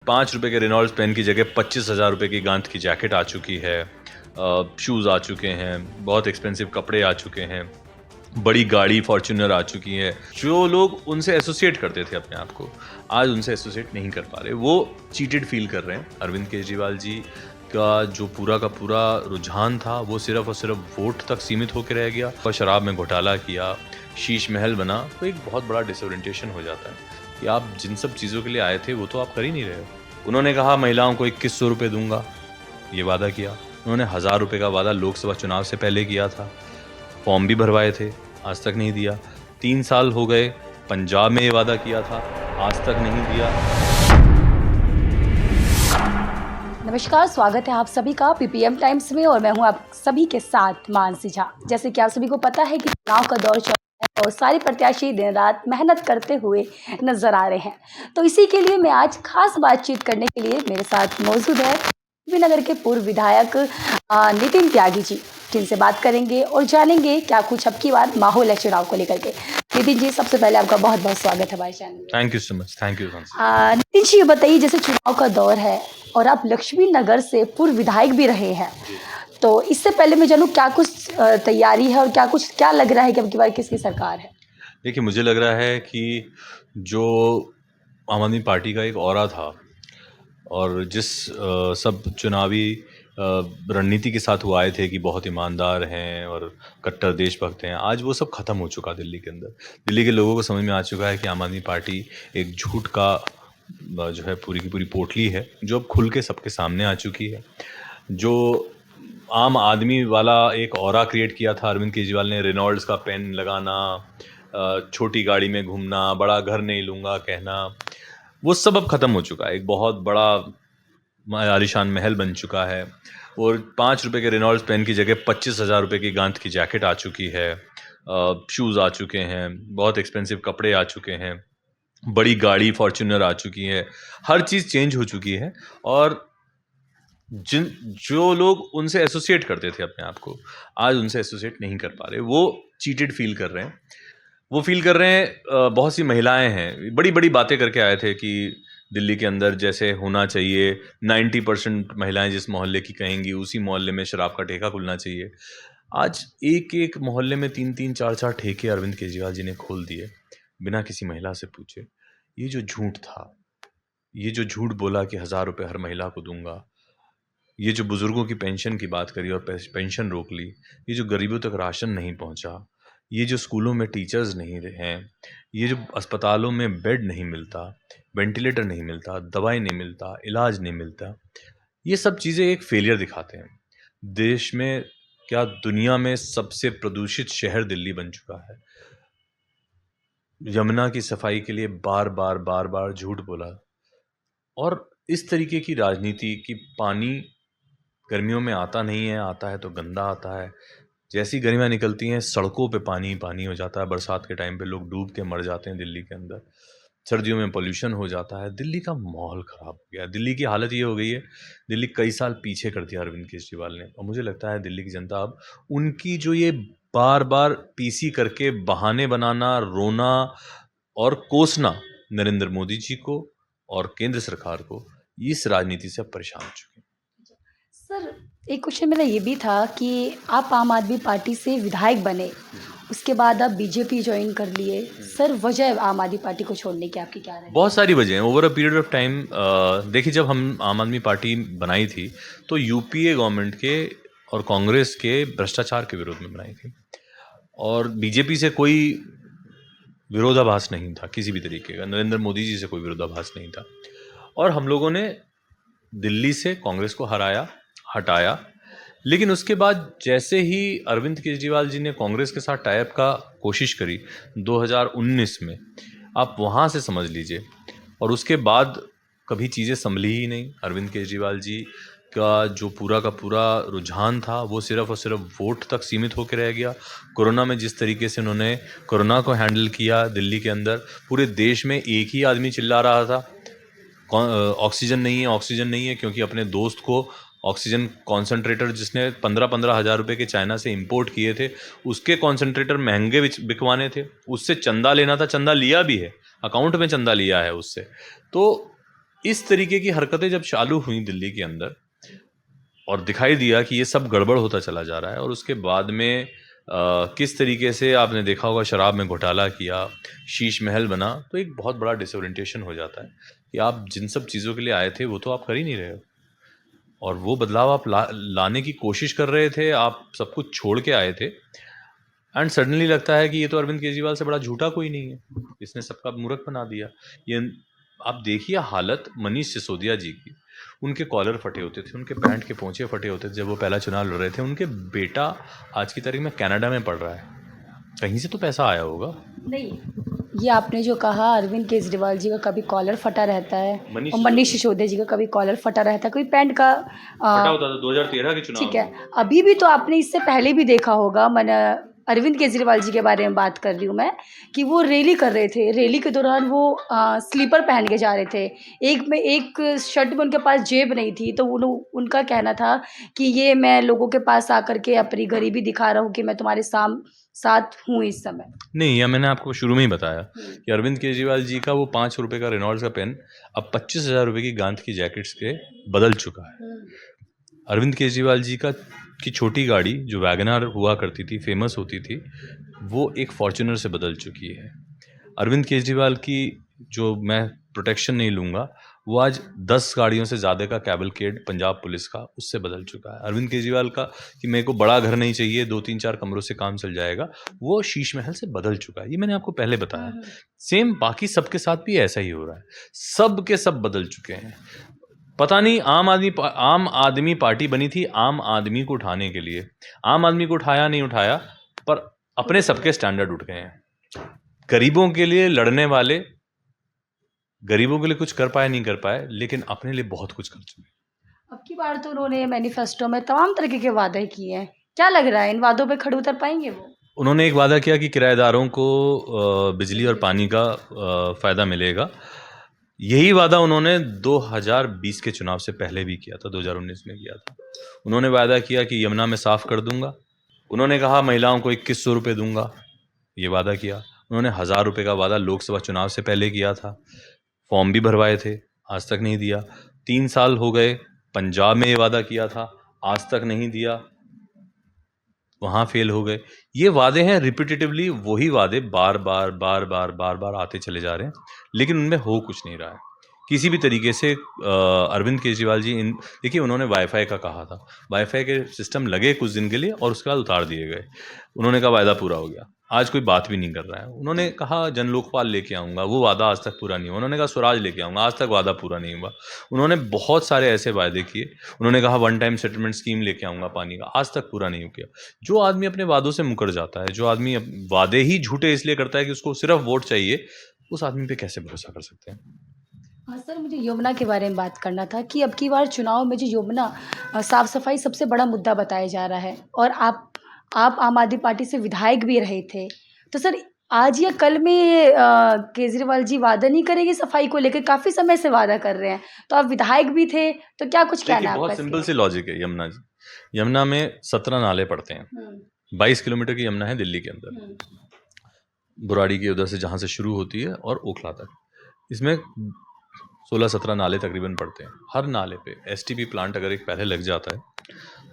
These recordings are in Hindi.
₹5 के रेनॉल्ड्स पेन की जगह 25,000 की गांठ की जैकेट आ चुकी है, शूज़ आ चुके हैं, बहुत एक्सपेंसिव कपड़े आ चुके हैं, बड़ी गाड़ी फॉर्च्यूनर आ चुकी है। जो लोग उनसे एसोसिएट करते थे अपने आप को, आज उनसे एसोसिएट नहीं कर पा रहे। वो चीटेड फील कर रहे हैं। अरविंद केजरीवाल जी का जो पूरा का पूरा रुझान था वो सिर्फ और सिर्फ वोट तक सीमित होकर रह गया और शराब में घोटाला किया, शीश महल बना, तो एक बहुत बड़ा डिसओरिएंटेशन हो जाता है कि आप जिन सब चीज़ों के लिए आए थे वो तो आप कर ही नहीं रहे हो। उन्होंने कहा महिलाओं को 2100 रुपये दूंगा, ये वादा किया। उन्होंने 1000 रुपये का वादा लोकसभा चुनाव से पहले किया था, फॉर्म भी भरवाए थे, आज तक नहीं दिया। 3 साल हो गए, पंजाब में ये वादा किया था, आज तक नहीं दिया। नमस्कार, स्वागत है आप सभी का पीपीएम टाइम्स में और मैं हूं आप सभी के साथ मानसी झा। जैसे कि आप सभी को पता है कि चुनाव का दौर चल रहा है और सारे प्रत्याशी दिन रात मेहनत करते हुए नजर आ रहे हैं। तो इसी के लिए मैं आज खास बातचीत करने के लिए मेरे साथ मौजूद है नगर के पूर्व विधायक नितिन त्यागी जी, जिनसे बात करेंगे और जानेंगे क्या कुछ अब की बार माहौल है चुनाव को लेकर के। नितिन जी, सबसे पहले आपका बहुत बहुत स्वागत है हमारे चैनल में। Thank you so much. Thank you. Nitin ji, ये बताइए, जैसे चुनाव का दौर है और आप लक्ष्मी नगर से पूर्व विधायक भी रहे हैं, तो इससे पहले मैं जानूं क्या कुछ तैयारी है और क्या लग रहा है कि अब की बार किसकी सरकार है? देखिए, मुझे लग रहा है कि जो आम आदमी पार्टी का एक ऑरा था और जिस सब चुनावी रणनीति के साथ वो आए थे कि बहुत ईमानदार हैं और कट्टर देशभक्त हैं, आज वो सब खत्म हो चुका दिल्ली के अंदर। दिल्ली के लोगों को समझ में आ चुका है कि आम आदमी पार्टी एक झूठ का जो है पूरी की पूरी पोटली है, जो अब खुल के सबके सामने आ चुकी है। जो आम आदमी वाला एक ऑरा क्रिएट किया था अरविंद केजरीवाल ने, रेनॉल्ड्स का पेन लगाना, छोटी गाड़ी में घूमना, बड़ा घर नहीं लूँगा कहना, वो सब अब ख़त्म हो चुका है। एक बहुत बड़ा आलीशान महल बन चुका है और ₹5 के रेनॉल्ड्स पेन की जगह 25,000 की गांठ की जैकेट आ चुकी है, शूज़ आ चुके हैं, बहुत एक्सपेंसिव कपड़े आ चुके हैं, बड़ी गाड़ी फॉर्च्यूनर आ चुकी है, हर चीज़ चेंज हो चुकी है। और जो लोग उनसे एसोसिएट करते थे अपने आप को, आज उनसे एसोसिएट नहीं कर पा रहे। वो चीटेड फील कर रहे हैं। वो फील कर रहे हैं। बहुत सी महिलाएं हैं, बड़ी बड़ी बातें करके आए थे कि दिल्ली के अंदर जैसे होना चाहिए, 90% महिलाएं जिस मोहल्ले की कहेंगी उसी मोहल्ले में शराब का ठेका खुलना चाहिए। आज एक एक मोहल्ले में 3-3 4-4 ठेके अरविंद केजरीवाल जी ने खोल दिए बिना किसी महिला से पूछे। ये जो झूठ था, ये जो झूठ बोला कि 1000 रुपये हर महिला को दूंगा, ये जो बुजुर्गों की पेंशन की बात करी और पेंशन रोक ली, ये जो गरीबों तक राशन नहीं पहुंचा, ये जो स्कूलों में टीचर्स नहीं हैं, ये जो अस्पतालों में बेड नहीं मिलता, वेंटिलेटर नहीं मिलता, दवाई नहीं मिलता, इलाज नहीं मिलता, ये सब चीज़ें एक फेलियर दिखाते हैं। देश में क्या दुनिया में सबसे प्रदूषित शहर दिल्ली बन चुका है। यमुना की सफाई के लिए बार बार बार बार झूठ बोला और इस तरीके की राजनीति कि पानी गर्मियों में आता नहीं है, आता है तो गंदा आता है। जैसी गर्मियाँ निकलती हैं सड़कों पे पानी पानी हो जाता है, बरसात के टाइम पे लोग डूब के मर जाते हैं दिल्ली के अंदर। सर्दियों में पोल्यूशन हो जाता है। दिल्ली का माहौल ख़राब हो गया है। दिल्ली की हालत ये हो गई है, दिल्ली कई साल पीछे कर दिया अरविंद केजरीवाल ने और मुझे लगता है दिल्ली की जनता अब उनकी जो ये बार बार पीसी करके बहाने बनाना, रोना और कोसना नरेंद्र मोदी जी को और केंद्र सरकार को, इस राजनीति से अब परेशान हो चुके हैं। सर, एक क्वेश्चन मेरा ये भी था कि आप आम आदमी पार्टी से विधायक बने, उसके बाद आप बीजेपी ज्वाइन कर लिए। सर, वजह आम आदमी पार्टी को छोड़ने की आपकी क्या राय है? बहुत सारी वजह हैं। Over a period of time देखिए, जब हम आम आदमी पार्टी बनाई थी तो यूपीए गवर्नमेंट के और कांग्रेस के भ्रष्टाचार के विरोध में बनाई थी और बीजेपी से कोई विरोधाभास नहीं था किसी भी तरीके का, नरेंद्र मोदी जी से कोई विरोधाभास नहीं था। और हम लोगों ने दिल्ली से कांग्रेस को हटाया। लेकिन उसके बाद जैसे ही अरविंद केजरीवाल जी ने कांग्रेस के साथ टाई अप का कोशिश करी 2019 में, आप वहाँ से समझ लीजिए, और उसके बाद कभी चीज़ें संभली ही नहीं। अरविंद केजरीवाल जी का जो पूरा का पूरा रुझान था वो सिर्फ और सिर्फ वोट तक सीमित होकर रह गया। कोरोना में जिस तरीके से उन्होंने कोरोना को हैंडल किया दिल्ली के अंदर, पूरे देश में एक ही आदमी चिल्ला रहा था ऑक्सीजन नहीं है, ऑक्सीजन नहीं है, क्योंकि अपने दोस्त को ऑक्सीजन कॉन्सेंट्रेटर जिसने 15-15 हज़ार रुपये के चाइना से इंपोर्ट किए थे, उसके कॉन्सेंट्रेटर महंगे बिकवाने थे, उससे चंदा लेना था, चंदा लिया भी है, अकाउंट में चंदा लिया है उससे। तो इस तरीके की हरकतें जब चालू हुई दिल्ली के अंदर और दिखाई दिया कि ये सब गड़बड़ होता चला जा रहा है, और उसके बाद में किस तरीके से आपने देखा होगा शराब में घोटाला किया, शीश महल बना, तो एक बहुत बड़ा डिसोरिएंटेशन हो जाता है कि आप जिन सब चीज़ों के लिए आए थे वो तो आप कर ही नहीं रहे हो, और वो बदलाव आप लाने की कोशिश कर रहे थे, आप सब कुछ छोड़ के आए थे, एंड सडनली लगता है कि ये तो अरविंद केजरीवाल से बड़ा झूठा कोई नहीं है, इसने सबका मूर्ख बना दिया। ये आप देखिए हालत मनीष सिसोदिया जी की, उनके कॉलर फटे होते थे, उनके पैंट के पोंचे फटे होते थे जब वो पहला चुनाव लड़ रहे थे। उनके बेटा आज की तारीख में कनाडा में पढ़ रहा है, कहीं से तो पैसा आया होगा। नहीं, ये आपने जो कहा अरविंद केजरीवाल जी का कभी कॉलर फटा रहता है मनीष और मनीष सिसोदिया जी का कभी कॉलर फटा रहता है, कोई पैंट का फटा होता था 2013 के चुनाव ठीक है। में। अभी भी तो आपने इससे पहले भी देखा होगा, अरविंद केजरीवाल जी के बारे में बात कर रही हूँ मैं, कि वो रैली कर रहे थे, रैली के दौरान वो स्लीपर पहन के जा रहे थे, एक शर्ट में उनके पास जेब नहीं थी, तो उनका कहना था कि ये मैं लोगों के पास आकर के अपनी गरीबी दिखा रहा हूँ कि मैं तुम्हारे साथ हूँ इस समय। नहीं, यह मैंने आपको शुरू में ही बताया कि अरविंद केजरीवाल जी का वो 5 रुपए का रेनॉल्ड्स का पेन अब 25,000 रुपए की गांध की जैकेट्स के बदल चुका है। अरविंद केजरीवाल जी की छोटी गाड़ी जो वैगनआर हुआ करती थी, फेमस होती थी, वो एक फॉर्च्यूनर से बदल चुकी है। अरविंद केजरीवाल की जो मैं प्रोटेक्शन नहीं लूँगा, वो आज 10 गाड़ियों से ज़्यादा का कैवलकेड पंजाब पुलिस का उससे बदल चुका है। अरविंद केजरीवाल का कि मेरे को बड़ा घर नहीं चाहिए, 2-3-4 कमरों से काम चल जाएगा, वो शीश महल से बदल चुका है। ये मैंने आपको पहले बताया। सेम बाकी सबके साथ भी ऐसा ही हो रहा है, सब के सब बदल चुके हैं। पता नहीं आम आदमी पार्टी बनी थी आम आदमी को उठाने के लिए, आम आदमी को उठाया नहीं उठाया, पर अपने सबके स्टैंडर्ड उठ गए हैं। गरीबों के लिए लड़ने वाले गरीबों के लिए कुछ कर पाए नहीं कर पाए, लेकिन अपने लिए बहुत कुछ कर चुके। अब की बार तो उन्होंने मैनिफेस्टो में तमाम तरीके के वादे किए हैं, क्या लग रहा है इन वादों पे खड़े उतर पाएंगे वो? उन्होंने एक वादा किया कि किराएदारों को बिजली और पानी का फ़ायदा मिलेगा। यही वादा उन्होंने 2020 के चुनाव से पहले भी किया था, 2019 में किया था। उन्होंने वादा किया कि यमुना में साफ़ कर दूंगा। उन्होंने कहा महिलाओं को 2100 रुपये दूंगा, ये वादा किया। उन्होंने 1000 रुपये का वादा लोकसभा चुनाव से पहले किया था, फॉर्म भी भरवाए थे, आज तक नहीं दिया। 3 साल हो गए, पंजाब में ये वादा किया था, आज तक नहीं दिया, वहाँ फेल हो गए। ये वादे हैं रिपीटेटिवली, वही वादे बार बार आते चले जा रहे हैं, लेकिन उनमें हो कुछ नहीं रहा है किसी भी तरीके से। अरविंद केजरीवाल जी देखिए, उन्होंने वाईफाई का कहा था, वाईफाई के सिस्टम लगे कुछ दिन के लिए और उसके बाद उतार दिए गए। उन्होंने कहा वायदा पूरा हो गया, आज कोई बात भी नहीं कर रहा है। उन्होंने कहा जन लोकपाल लेके आऊँगा, वो वादा आज तक पूरा नहीं हुआ। उन्होंने कहा स्वराज लेके आऊँगा, आज तक वादा पूरा नहीं हुआ। उन्होंने बहुत सारे ऐसे वादे किए। उन्होंने कहा वन टाइम सेटलमेंट स्कीम लेके आऊँगा पानी का, आज तक पूरा नहीं किया। जो आदमी अपने वादों से मुकर जाता है, जो आदमी वादे ही झूठे इसलिए करता है कि उसको सिर्फ वोट चाहिए, उस आदमी पे कैसे भरोसा कर सकते हैं? हाँ सर, मुझे यमुना के बारे में बात करना था कि अब की बार चुनाव में जो यमुना साफ सफाई सबसे बड़ा मुद्दा बताया जा रहा है, और आप आम आदमी पार्टी से विधायक भी रहे थे, तो सर आज या कल में केजरीवाल जी वादा नहीं करेंगे सफाई को लेकर? काफ़ी समय से वादा कर रहे हैं, तो आप विधायक भी थे, तो क्या कुछ कहना है आपका? बहुत सिंपल सी लॉजिक है यमुना जी। यमुना में 17 नाले पड़ते हैं, 22 किलोमीटर की यमुना है दिल्ली के अंदर, बुराड़ी के उधर से जहाँ से शुरू होती है और ओखला तक। इसमें 16-17 नाले तकरीबन पड़ते हैं। हर नाले पे एसटीपी प्लांट अगर एक पहले लग जाता है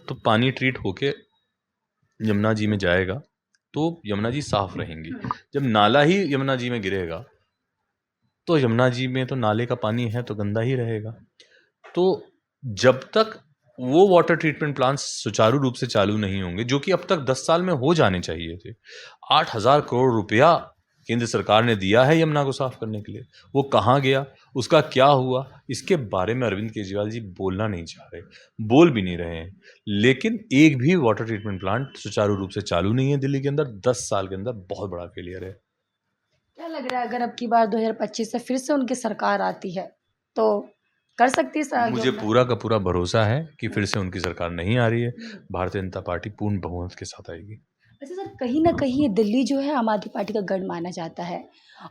तो पानी ट्रीट होके यमुना जी में जाएगा, तो यमुना जी साफ रहेंगी। जब नाला ही यमुना जी में गिरेगा तो यमुना जी में तो नाले का पानी है तो गंदा ही रहेगा। तो जब तक वो वाटर ट्रीटमेंट प्लांट सुचारू रूप से चालू नहीं होंगे, जो कि अब तक 10 साल में हो जाने चाहिए थे। 8,000 करोड़ रुपया केंद्र सरकार ने दिया है यमुना को साफ करने के लिए, वो कहाँ गया, उसका क्या हुआ, इसके बारे में अरविंद केजरीवाल जी बोलना नहीं चाह रहे, बोल भी नहीं रहे हैं। लेकिन एक भी वाटर ट्रीटमेंट प्लांट सुचारू रूप से चालू नहीं है दिल्ली के अंदर। 10 साल के अंदर बहुत बड़ा फेलियर है। क्या लग रहा है अगर अब की बार 2025 से फिर से उनकी सरकार आती है तो कर सकती है? मुझे पूरा का पूरा भरोसा है कि फिर से उनकी सरकार नहीं आ रही है, भारतीय जनता पार्टी पूर्ण बहुमत के साथ आएगी। अच्छा सर, कहीं ना कहीं ये दिल्ली जो है आम आदमी पार्टी का गढ़ माना जाता है,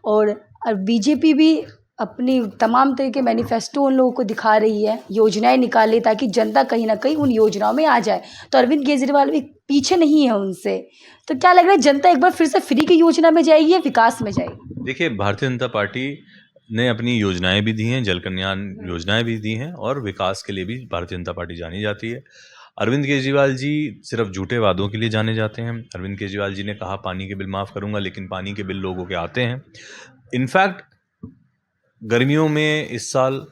और बीजेपी भी अपनी तमाम तरह के मैनिफेस्टो उन लोगों को दिखा रही है, योजनाएं निकाले ताकि जनता कहीं ना कहीं उन योजनाओं में आ जाए। तो अरविंद केजरीवाल भी पीछे नहीं है उनसे, तो क्या लग रहा है जनता एक बार फिर से फ्री की योजना में जाएगी या विकास में जाएगी? देखिए, भारतीय जनता पार्टी ने अपनी योजनाएं भी दी हैं, जल कल्याण योजनाएं भी दी हैं, और विकास के लिए भी भारतीय जनता पार्टी जानी जाती है। अरविंद केजरीवाल जी सिर्फ झूठे वादों के लिए जाने जाते हैं। अरविंद केजरीवाल जी ने कहा पानी के बिल माफ़ करूंगा, लेकिन पानी के बिल लोगों के आते हैं। इनफैक्ट गर्मियों में इस साल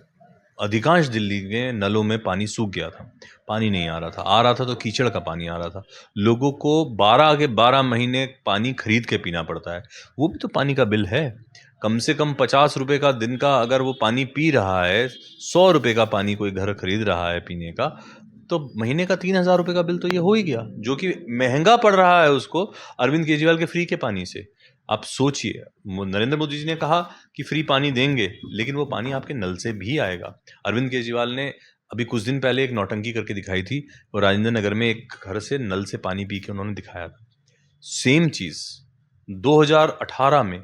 अधिकांश दिल्ली के नलों में पानी सूख गया था, पानी नहीं आ रहा था तो कीचड़ का पानी आ रहा था। लोगों को 12 के 12 महीने पानी खरीद के पीना पड़ता है, वो भी तो पानी का बिल है। कम से कम 50 रुपए का दिन का अगर वो पानी पी रहा है, 100 रुपए का पानी कोई घर खरीद रहा है पीने का, तो महीने का 3000 रुपए का बिल तो ये हो ही गया, जो कि महंगा पड़ रहा है उसको अरविंद केजरीवाल के फ्री के पानी से। आप सोचिए, नरेंद्र मोदी जी ने कहा कि फ्री पानी देंगे, लेकिन वो पानी आपके नल से भी आएगा। अरविंद केजरीवाल ने अभी कुछ दिन पहले एक नौटंकी करके दिखाई थी, और राजेंद्र नगर में एक घर से नल से पानी पी के उन्होंने दिखाया था। सेम चीज 2018 में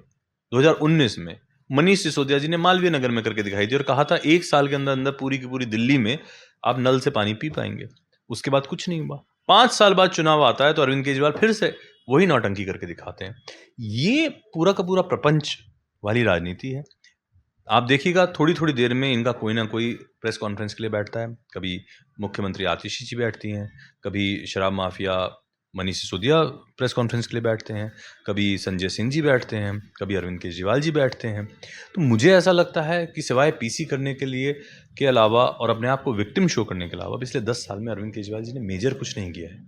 2019 में मनीष सिसोदिया जी ने मालवीय नगर में करके दिखाई थी, और कहा था 1 साल के अंदर अंदर पूरी की पूरी दिल्ली में आप नल से पानी पी पाएंगे। उसके बाद कुछ नहीं हुआ। 5 साल बाद चुनाव आता है तो अरविंद केजरीवाल फिर से वही नौटंकी करके दिखाते हैं। ये पूरा का पूरा प्रपंच वाली राजनीति है। आप देखिएगा थोड़ी थोड़ी देर में इनका कोई ना कोई प्रेस कॉन्फ्रेंस के लिए बैठता है। कभी मुख्यमंत्री आतिशी जी बैठती हैं, कभी शराब mafia Manish Sisodia press conference के लिए बैठते हैं, कभी संजय सिंह जी बैठते हैं, कभी अरविंद केजरीवाल जी बैठते हैं। तो मुझे ऐसा लगता है कि सिवाय पीसी करने के लिए के अलावा और अपने आप को विक्टिम शो करने के अलावा पिछले 10 साल में अरविंद केजरीवाल जी ने मेजर कुछ नहीं किया है।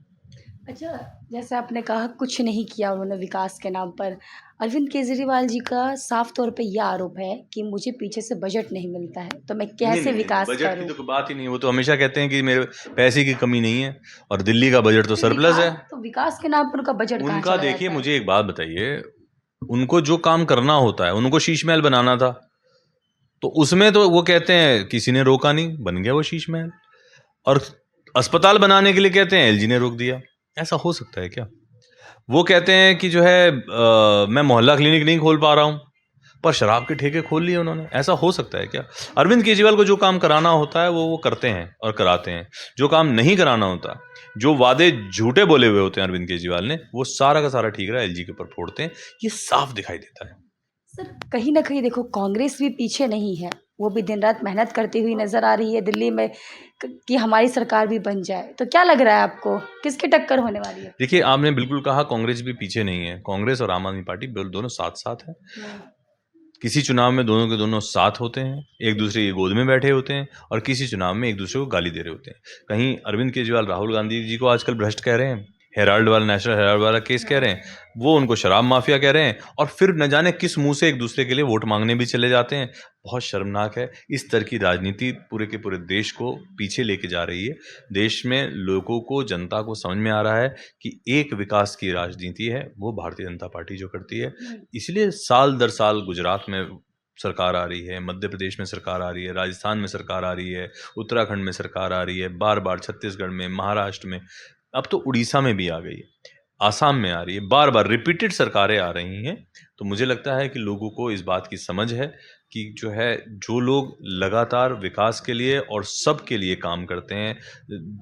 अच्छा, जैसे आपने कहा कुछ नहीं किया उन्होंने विकास के नाम पर। अरविंद केजरीवाल जी का साफ तौर पे ये आरोप है कि मुझे पीछे से बजट नहीं मिलता है, तो मैं कैसे विकास बजट की करूं? तो कोई बात ही नहीं है। वो तो हमेशा कहते हैं कि मेरे पैसे की कमी नहीं है, और दिल्ली का बजट तो सरप्लस है। तो विकास के नाम पर उनका बजट कहाँ उनका चला देखिए, जाता है? मुझे एक बात बताइए, उनको जो काम करना होता है, उनको शीश महल बनाना था, तो उसमें तो वो कहते हैं किसी ने रोका नहीं, बन गया वो शीश महल। और अस्पताल बनाने के लिए कहते हैं एलजी ने रोक दिया। ऐसा हो सकता है क्या? वो कहते हैं कि जो है मैं मोहल्ला क्लिनिक नहीं खोल पा रहा हूँ, पर शराब के ठेके खोल लिए उन्होंने। ऐसा हो सकता है क्या? अरविंद केजरीवाल को जो काम कराना होता है वो करते हैं और कराते हैं। जो काम नहीं कराना होता, जो वादे झूठे बोले हुए होते हैं अरविंद केजरीवाल ने, वो सारा का सारा ठीकरा एलजी के ऊपर फोड़ते हैं। ये साफ दिखाई देता है। सर, कहीं न कहीं देखो कांग्रेस भी पीछे नहीं है, वो भी दिन-रात मेहनत करती हुई नज़र आ रही है दिल्ली में कि हमारी सरकार भी बन जाए। तो क्या लग रहा है आपको, किसकी टक्कर होने वाली है? देखिए, आपने बिल्कुल कहा, कांग्रेस भी पीछे नहीं है। कांग्रेस और आम आदमी पार्टी दोनों साथ-साथ हैं। किसी चुनाव में दोनों के दोनों साथ होते हैं, एक दूसरे की गोद में बैठे होते हैं, और किसी चुनाव में एक दूसरे को गाली दे रहे होते हैं। कहीं अरविंद केजरीवाल राहुल गांधी जी को आजकल भ्रष्ट कह रहे हैं, हेराल्ड वाला, नेशनल हेराल्ड वाला केस कह रहे हैं, वो उनको शराब माफिया कह रहे हैं, और फिर न जाने किस मुंह से एक दूसरे के लिए वोट मांगने भी चले जाते हैं। बहुत शर्मनाक है। इस तरह की राजनीति पूरे के पूरे देश को पीछे लेके जा रही है। देश में लोगों को, जनता को समझ में आ रहा है कि एक विकास की राजनीति है वो भारतीय जनता पार्टी जो करती है। इसलिए साल दर साल गुजरात में सरकार आ रही है, मध्य प्रदेश में सरकार आ रही है, राजस्थान में सरकार आ रही है, उत्तराखंड में सरकार आ रही है, बार बार छत्तीसगढ़ में, महाराष्ट्र में, अब तो उड़ीसा में भी आ गई है, आसाम में आ रही है, बार बार रिपीटेड सरकारें आ रही हैं। तो मुझे लगता है कि लोगों को इस बात की समझ है कि जो है, जो लोग लगातार विकास के लिए और सब के लिए काम करते हैं,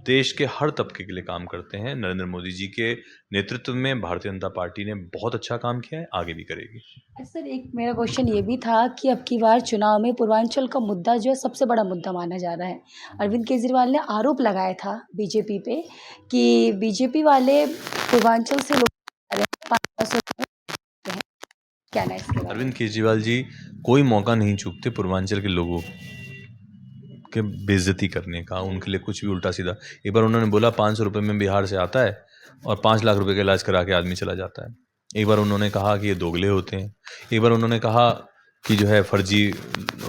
देश के हर तबके के लिए काम करते हैं, नरेंद्र मोदी जी के नेतृत्व में भारतीय जनता पार्टी ने बहुत अच्छा काम किया है, आगे भी करेगी। सर, एक मेरा क्वेश्चन ये भी था कि अब की बार चुनाव में पूर्वांचल का मुद्दा जो है सबसे बड़ा मुद्दा माना जा रहा है। अरविंद केजरीवाल ने आरोप लगाया था बीजेपी पे कि बीजेपी वाले पूर्वांचल से लोग आ रहे हैं, 500 हैं। क्या ना इसके बारे में? अरविंद केजरीवाल जी कोई मौका नहीं चूकते पूर्वांचल के लोगों के बेइज्जती करने का, उनके लिए कुछ भी उल्टा सीधा। एक बार उन्होंने बोला 500 रुपये में बिहार से आता है और 5 लाख रुपए का इलाज करा के आदमी चला जाता है। एक बार उन्होंने कहा कि ये दोगले होते हैं। एक बार उन्होंने कहा कि जो है फर्जी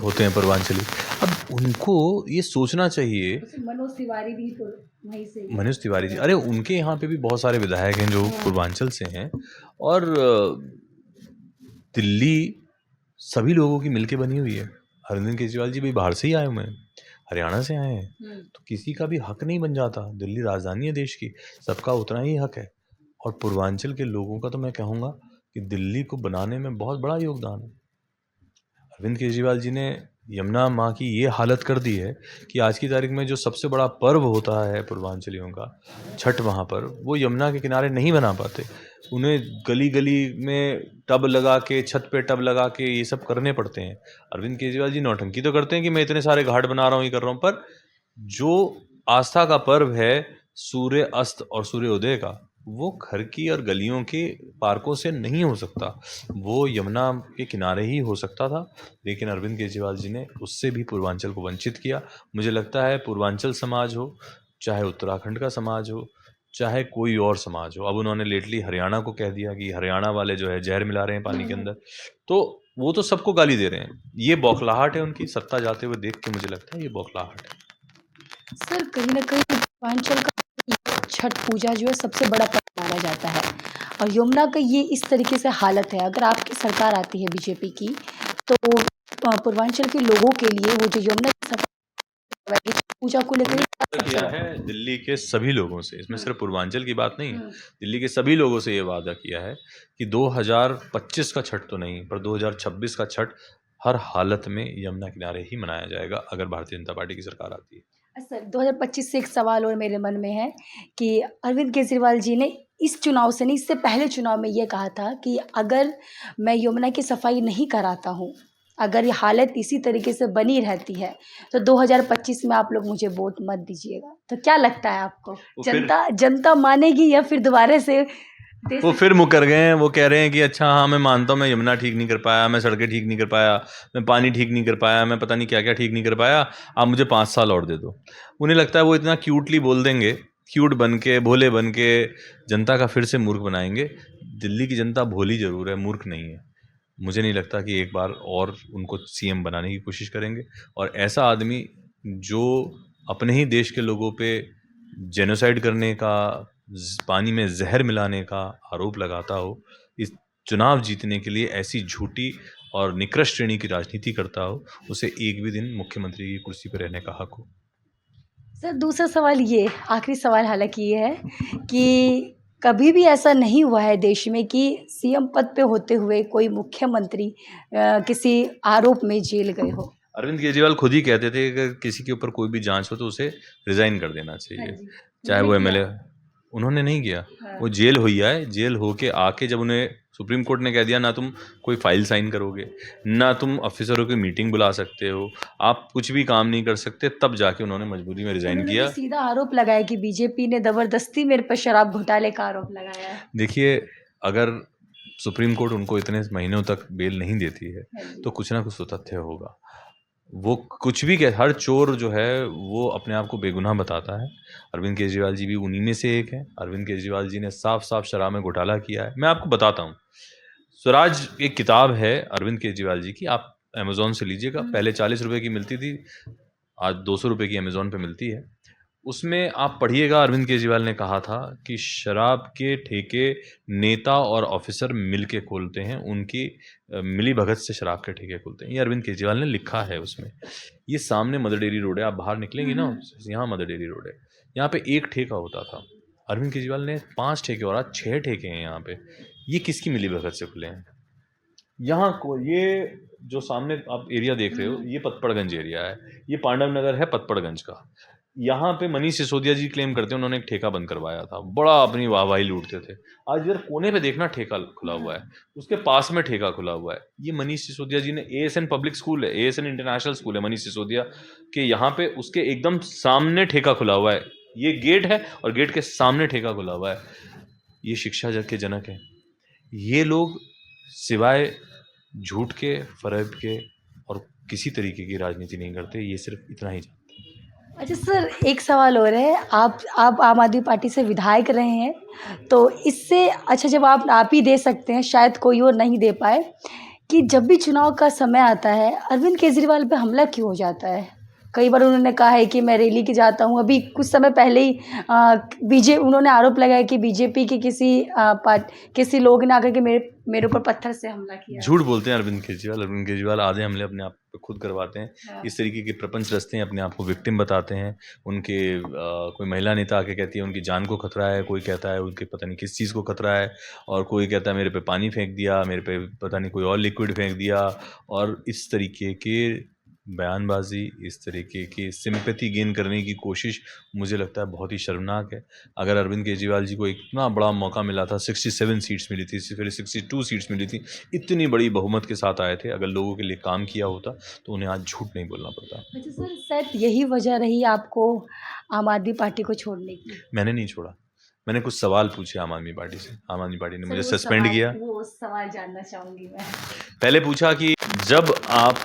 होते हैं पूर्वांचली। अब उनको ये सोचना चाहिए। मनोज तिवारी भी तो वहीं से ही है। मनोज तिवारी जी, अरे उनके यहाँ पे भी बहुत सारे विधायक हैं जो पूर्वांचल से हैं, और दिल्ली सभी लोगों की मिलके बनी हुई है। अरविंद केजरीवाल जी भी बाहर से ही आए हुए हैं, हरियाणा से आए हैं, तो किसी का भी हक नहीं बन जाता। दिल्ली राजधानी है देश की, सबका उतना ही हक है। और पूर्वांचल के लोगों का तो मैं कहूँगा कि दिल्ली को बनाने में बहुत बड़ा योगदान है। अरविंद केजरीवाल जी ने यमुना माँ की ये हालत कर दी है कि आज की तारीख में जो सबसे बड़ा पर्व होता है पूर्वांचलियों का, छठ, वहाँ पर वो यमुना के किनारे नहीं बना पाते। उन्हें गली-गली में टब लगा के, छत पे टब लगा के ये सब करने पड़ते हैं। अरविंद केजरीवाल जी नौटंकी तो करते हैं कि मैं इतने सारे घाट बना रहा हूँ, ये कर रहा हूँ, पर जो आस्था का पर्व है सूर्य अस्त और सूर्य उदय का, वो घर की और गलियों के पार्कों से नहीं हो सकता। वो यमुना के किनारे ही हो सकता था, लेकिन अरविंद केजरीवाल जी ने उससे भी पूर्वांचल को वंचित किया। मुझे लगता है पूर्वांचल समाज हो, चाहे उत्तराखंड का समाज हो, चाहे कोई और समाज हो, अब उन्होंने लेटली हरियाणा को कह दिया कि हरियाणा वाले जो है जहर मिला रहे हैं पानी के अंदर, तो वो तो सबको गाली दे रहे हैं। ये बौखलाहट है उनकी, सत्ता जाते हुए देख के मुझे लगता है ये बौखलाहट है। सर कहीं न कहीं पूर्वांचल का ये छठ पूजा जो है सबसे बड़ा पर्व माना जाता है और यमुना का ये इस तरीके से हालत है, अगर आपकी सरकार आती है बीजेपी की, तो पूर्वांचल के लोगों के लिए वो जो यमुना की सफाई छठ पूजा को लेकर हमने सबसे किया बड़ा है दिल्ली के सभी लोगों से, इसमें सिर्फ पूर्वांचल की बात नहीं है, हुँ। दिल्ली के सभी लोगों से ये वादा किया है कि 2025 का छठ तो नहीं, पर 2026 का छठ हर हालत में यमुना किनारे ही मनाया जाएगा, अगर भारतीय जनता पार्टी की सरकार आती है। सर 2025 से एक सवाल और मेरे मन में है कि अरविंद केजरीवाल जी ने इस चुनाव से नहीं, इससे पहले चुनाव में ये कहा था कि अगर मैं यमुना की सफाई नहीं कराता हूँ, अगर ये हालत इसी तरीके से बनी रहती है, तो 2025 में आप लोग मुझे वोट मत दीजिएगा। तो क्या लगता है आपको? वो फिर जनता मानेगी या फिर दोबारा से वो फिर मुकर गए हैं। वो कह रहे हैं कि अच्छा हाँ, मैं मानता हूँ मैं यमुना ठीक नहीं कर पाया, मैं सड़कें ठीक नहीं कर पाया, मैं पानी ठीक नहीं कर पाया, मैं पता नहीं क्या-क्या ठीक नहीं कर पाया, आप मुझे 5 साल और दे दो। उन्हें लगता है वो इतना क्यूटली बोल देंगे, क्यूट बन के, भोले बन के जनता का फिर से मूर्ख बनाएँगे। दिल्ली की जनता भोली ज़रूर है, मूर्ख नहीं है। मुझे नहीं लगता कि एक बार और उनको सीएम बनाने की कोशिश करेंगे, और ऐसा आदमी जो अपने ही देश के लोगों पे जेनोसाइड करने का, पानी में जहर मिलाने का आरोप लगाता हो, इस चुनाव जीतने के लिए ऐसी झूठी और निकृष्ट श्रेणी की राजनीति करता हो, उसे एक भी दिन मुख्यमंत्री की कुर्सी पर रहने का हक हो। सर दूसरा सवाल ये, आखिरी सवाल हालाँकि ये है कि कभी भी ऐसा नहीं हुआ है देश में कि सीएम पद पे होते हुए कोई मुख्यमंत्री किसी आरोप में जेल गए हो। अरविंद केजरीवाल खुद ही कहते थे कि किसी के ऊपर कोई भी जांच हो तो उसे रिजाइन कर देना हाँ चाहिए, जी, चाहे उन्होंने वो किया। एमएलए। उन्होंने नहीं किया। हाँ। वो जेल हुई आए, जेल होके आके जब उन्हें सुप्रीम कोर्ट ने कह दिया ना तुम कोई फाइल साइन करोगे, ना तुम ऑफिसरों की मीटिंग बुला सकते हो, आप कुछ भी काम नहीं कर सकते, तब जाके उन्होंने मजबूरी में रिजाइन उन्होंने तो किया। सीधा आरोप लगाया कि बीजेपी ने ज़बरदस्ती मेरे पर शराब घोटाले का आरोप लगाया है। देखिए, अगर सुप्रीम कोर्ट उनको इतने महीनों तक बेल नहीं देती है, हाँ जी। तो कुछ ना कुछ तो तथ्य होगा। वो कुछ भी कह, हर चोर जो है वो अपने आप को बेगुनाह बताता है। अरविंद केजरीवाल जी भी उन्हीं में से एक हैं। अरविंद केजरीवाल जी ने साफ-साफ शराब में घोटाला किया है। मैं आपको बताता हूँ। स्वराज एक किताब है अरविंद केजरीवाल जी की, आप अमेज़न से लीजिएगा। पहले ₹40 की मिलती थी, आज ₹200 की अमेज़न पे मिलती है। उसमें आप पढ़िएगा, अरविंद केजरीवाल ने कहा था कि शराब के ठेके नेता और ऑफिसर मिल के खोलते हैं, उनकी मिलीभगत से शराब के ठेके खोलते हैं। ये अरविंद केजरीवाल ने लिखा है उसमें। ये सामने मदर डेयरी रोड है, आप बाहर निकलेंगी ना, यहाँ मदर डेयरी रोड है। यहाँ पे एक ठेका होता था। अरविंद केजरीवाल ने 5 ठेके और आज 6 ठेके हैं यहाँ पे। ये किसकी मिलीभगत से खुले हैं? यहाँ को ये जो सामने आप एरिया देख रहे हो, ये पतपड़गंज एरिया है। ये पांडव नगर है पतपड़गंज का। यहाँ पे मनीष सिसोदिया जी क्लेम करते हैं उन्होंने एक ठेका बंद करवाया था, बड़ा अपनी वाहवाही लूटते थे। आज इधर कोने पे देखना ठेका खुला हुआ है, उसके पास में ठेका खुला हुआ है। ये मनीष सिसोदिया जी ने, एएसएन पब्लिक स्कूल है, एएसएन इंटरनेशनल स्कूल है मनीष सिसोदिया के, यहाँ पे उसके एकदम सामने ठेका खुला हुआ है। ये गेट है और गेट के सामने ठेका खुला हुआ है। ये शिक्षा के जनक है। ये लोग सिवाय झूठ के, फरेब के और किसी तरीके की राजनीति नहीं करते, ये सिर्फ इतना ही जानते हैं। अच्छा सर, एक सवाल और है, आप आम आदमी पार्टी से विधायक रहे हैं, तो इससे अच्छा जवाब आप ही दे सकते हैं, शायद कोई और नहीं दे पाए, कि जब भी चुनाव का समय आता है, अरविंद केजरीवाल पे हमला क्यों हो जाता है? कई बार उन्होंने कहा है कि मैं रैली के जाता हूँ, अभी कुछ समय पहले ही उन्होंने आरोप लगाया कि बीजेपी के किसी लोग ने आकर के मेरे ऊपर पत्थर से हमला किया। झूठ बोलते हैं अरविंद केजरीवाल। अरविंद केजरीवाल आधे हमले अपने आप पे खुद करवाते हैं। हाँ। इस तरीके के प्रपंच रचते हैं, अपने आप को विक्टिम बताते हैं। उनके कोई महिला नेता आके कहती है उनकी जान को खतरा है, कोई कहता है उनके पता नहीं किस चीज़ को खतरा है, और कोई कहता है मेरे पे पानी फेंक दिया, मेरे पे पता नहीं कोई और लिक्विड फेंक दिया, और इस तरीके के बयानबाजी, इस तरीके की सिंपैथी गेन करने की कोशिश मुझे लगता है बहुत ही शर्मनाक है। अगर अरविंद केजरीवाल जी को इतना बड़ा मौका मिला था, 67 सीट्स मिली थी, फिर 62 सीट्स मिली थी, इतनी बड़ी बहुमत के साथ आए थे, अगर लोगों के लिए काम किया होता तो उन्हें आज झूठ नहीं बोलना पड़ता। अच्छा सर, शायद यही वजह रही आपको आम आदमी पार्टी को छोड़ने की। मैंने नहीं छोड़ा, मैंने कुछ सवाल पूछे आम आदमी पार्टी से, आम आदमी पार्टी ने सर, मुझे वो सस्पेंड किया। वो सवाल जानना चाहूँगी मैं। पहले पूछा कि जब आप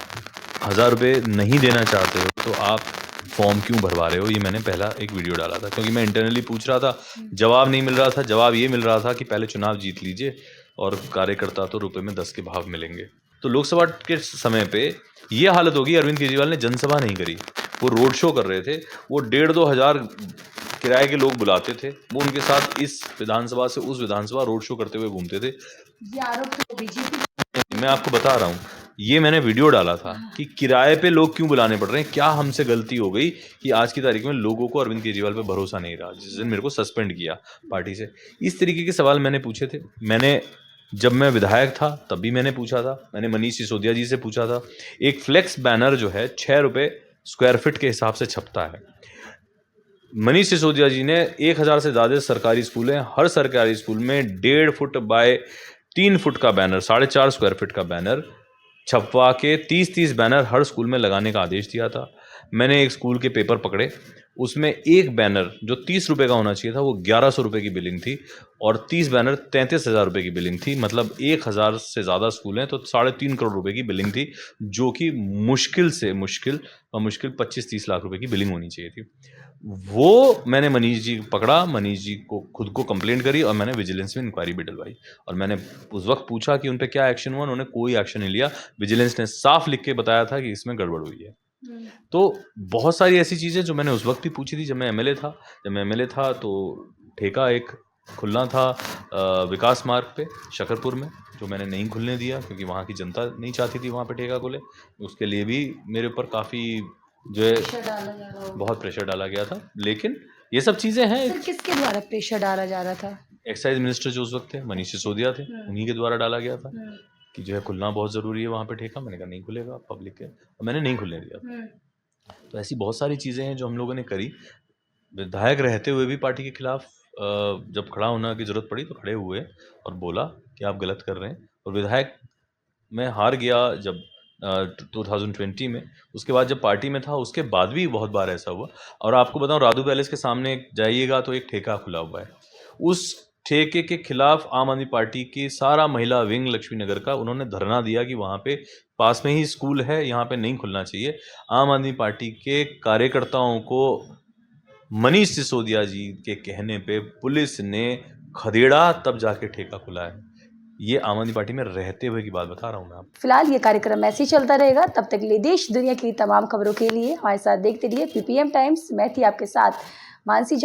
1000 रुपये नहीं देना चाहते हो तो आप फॉर्म क्यों भरवा रहे हो, ये मैंने पहला एक वीडियो डाला था, क्योंकि मैं इंटरनली पूछ रहा था, जवाब नहीं मिल रहा था। जवाब ये मिल रहा था कि पहले चुनाव जीत लीजिए और कार्यकर्ता तो रुपए में 10 के भाव मिलेंगे। तो लोकसभा के समय पे ये हालत होगी, अरविंद केजरीवाल ने जनसभा नहीं करी, वो रोड शो कर रहे थे, वो 1,500-2 हज़ार किराए के लोग बुलाते थे, वो उनके साथ इस विधानसभा से उस विधानसभा रोड शो करते हुए घूमते थे। ये आरोप तो बीजेपी। मैं आपको बता रहा हूँ, ये मैंने वीडियो डाला था कि किराए पे लोग क्यों बुलाने पड़ रहे हैं, क्या हमसे गलती हो गई कि आज की तारीख में लोगों को अरविंद केजरीवाल पे भरोसा नहीं रहा, जिस दिन मेरे को सस्पेंड किया पार्टी से। इस तरीके के सवाल मैंने पूछे थे। मैंने जब मैं विधायक था तब भी मैंने पूछा था, मैंने मनीष सिसोदिया जी से पूछा था। एक फ्लेक्स बैनर जो है 6 रुपये स्क्वायर फीट के हिसाब से छपता है। मनीष सिसोदिया जी ने 1000 से ज़्यादा सरकारी स्कूल हैं, हर सरकारी स्कूल में 1.5 फुट बाय 3 फुट का बैनर, 4.5 स्क्वायर फीट का बैनर छपवा के 30-30 बैनर हर स्कूल में लगाने का आदेश दिया था। मैंने एक स्कूल के पेपर पकड़े, उसमें एक बैनर जो 30 रुपये का होना चाहिए था वो 1100 रुपये की बिलिंग थी और 30 बैनर 33,000 रुपये की बिलिंग थी। मतलब 1000 से ज़्यादा स्कूल हैं तो 3.5 करोड़ रुपये की बिलिंग थी, जो कि मुश्किल 25-30 लाख रुपये की बिलिंग होनी चाहिए थी। वो मैंने मनीष जी को पकड़ा, मनीष जी को खुद को कंप्लेंट करी और मैंने विजिलेंस में इंक्वायरी भी डलवाई और मैंने उस वक्त पूछा कि उन पे क्या एक्शन हुआ, उन्होंने कोई एक्शन नहीं लिया। विजिलेंस ने साफ लिख के बताया था कि इसमें गड़बड़ हुई है। तो बहुत सारी ऐसी चीज़ें जो मैंने उस वक्त भी पूछी थी जब मैं एमएलए था तो ठेका एक खुलना था विकास मार्ग पे शकरपुर में, जो मैंने नहीं खुलने दिया क्योंकि वहाँ की जनता नहीं चाहती थी वहाँ पे ठेका खुले। उसके लिए भी मेरे ऊपर काफ़ी जो है बहुत प्रेशर डाला गया था, लेकिन ये सब चीज़ें हैं। सर, किसके द्वारा प्रेशर डाला जा रहा था? एक्साइज मिनिस्टर जो उस वक्त थे मनीष सिसोदिया थे, उन्हीं के द्वारा डाला गया था कि जो है खुलना बहुत ज़रूरी है वहाँ पे ठेका। मैंने कहा नहीं खुलेगा पब्लिक के, और मैंने नहीं खुलने दिया। तो ऐसी बहुत सारी चीज़ें हैं जो हम लोगों ने करी। विधायक रहते हुए भी पार्टी के खिलाफ जब खड़ा होना की ज़रूरत पड़ी तो खड़े हुए और बोला कि आप गलत कर रहे हैं। और विधायक मैं हार गया जब 2020 में, उसके बाद जब पार्टी में था उसके बाद भी बहुत बार ऐसा हुआ। और आपको बताऊं, राधू पैलेस के सामने जाइएगा तो एक ठेका खुला हुआ है, उस ठेके के खिलाफ आम आदमी पार्टी की सारा महिला विंग लक्ष्मी नगर का उन्होंने धरना दिया कि वहाँ पे पास में ही स्कूल है, यहाँ पे नहीं खुलना चाहिए। आम आदमी पार्टी के कार्यकर्ताओं को मनीष सिसोदिया जी के कहने पे पुलिस ने खदेड़ा, तब जाके ठेका खुला है। ये आम आदमी पार्टी में रहते हुए की बात बता रहा हूँ मैं आपको। फिलहाल ये कार्यक्रम ऐसे ही चलता रहेगा, तब तक के लिए देश दुनिया की तमाम खबरों के लिए हमारे साथ देखते रहिए पीपीएम टाइम्स। मैं थी आपके साथ मानसी झा।